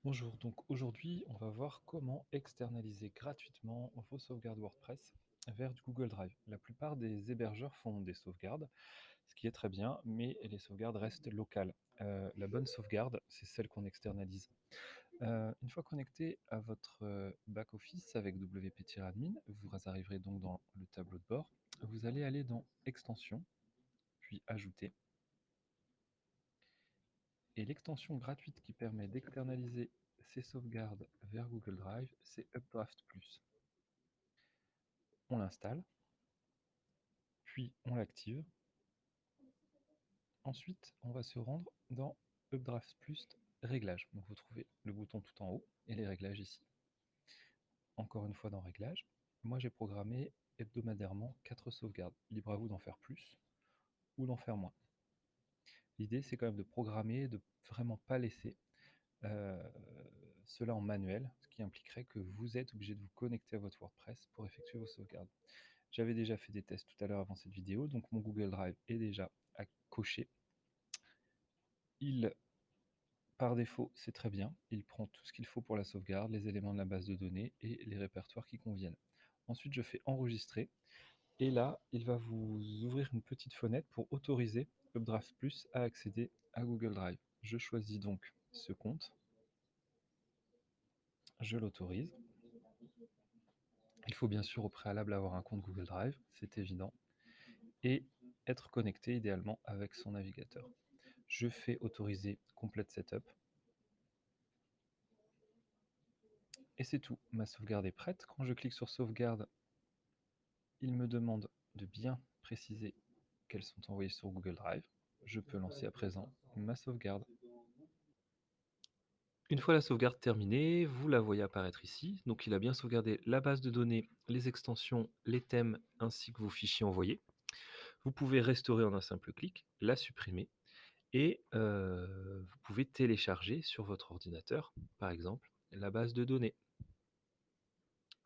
Bonjour, donc aujourd'hui on va voir comment externaliser gratuitement vos sauvegardes WordPress vers du Google Drive. La plupart des hébergeurs font des sauvegardes, ce qui est très bien, mais les sauvegardes restent locales. La bonne sauvegarde, c'est celle qu'on externalise. Une fois connecté à votre back-office avec WP-admin, vous arriverez donc dans le tableau de bord. Vous allez aller dans Extensions, puis Ajouter. Et l'extension gratuite qui permet d'externaliser ces sauvegardes vers Google Drive, c'est Updraft Plus. On l'installe, puis on l'active. Ensuite, on va se rendre dans Updraft Plus Réglages. Donc vous trouvez le bouton tout en haut et les réglages ici. Encore une fois dans Réglages, moi j'ai programmé hebdomadairement 4 sauvegardes. Libre à vous d'en faire plus ou d'en faire moins. L'idée c'est quand même de programmer, de vraiment pas laisser euh, cela en manuel, ce qui impliquerait que vous êtes obligé de vous connecter à votre WordPress pour effectuer vos sauvegardes. J'avais déjà fait des tests tout à l'heure avant cette vidéo, donc mon Google Drive est déjà à cocher. Il, par défaut, c'est très bien. Il prend tout ce qu'il faut pour la sauvegarde, les éléments de la base de données et les répertoires qui conviennent. Ensuite, je fais enregistrer. Et là, il va vous ouvrir une petite fenêtre pour autoriser Updraft Plus à accéder à Google Drive. Je choisis donc ce compte. Je l'autorise. Il faut bien sûr au préalable avoir un compte Google Drive, c'est évident, et être connecté idéalement avec son navigateur. Je fais autoriser Complete Setup. Et c'est tout, ma sauvegarde est prête. Quand je clique sur sauvegarde, il me demande de bien préciser qu'elles sont envoyées sur Google Drive. Je peux lancer à présent ma sauvegarde. Une fois la sauvegarde terminée, vous la voyez apparaître ici. Donc il a bien sauvegardé la base de données, les extensions, les thèmes ainsi que vos fichiers envoyés. Vous pouvez restaurer en un simple clic, la supprimer et vous pouvez télécharger sur votre ordinateur, par exemple, la base de données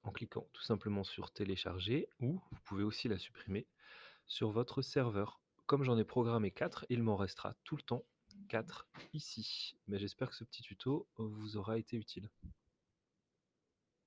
en cliquant tout simplement sur télécharger, ou vous pouvez aussi la supprimer sur votre serveur. Comme j'en ai programmé 4, il m'en restera tout le temps 4 ici. Mais j'espère que ce petit tuto vous aura été utile.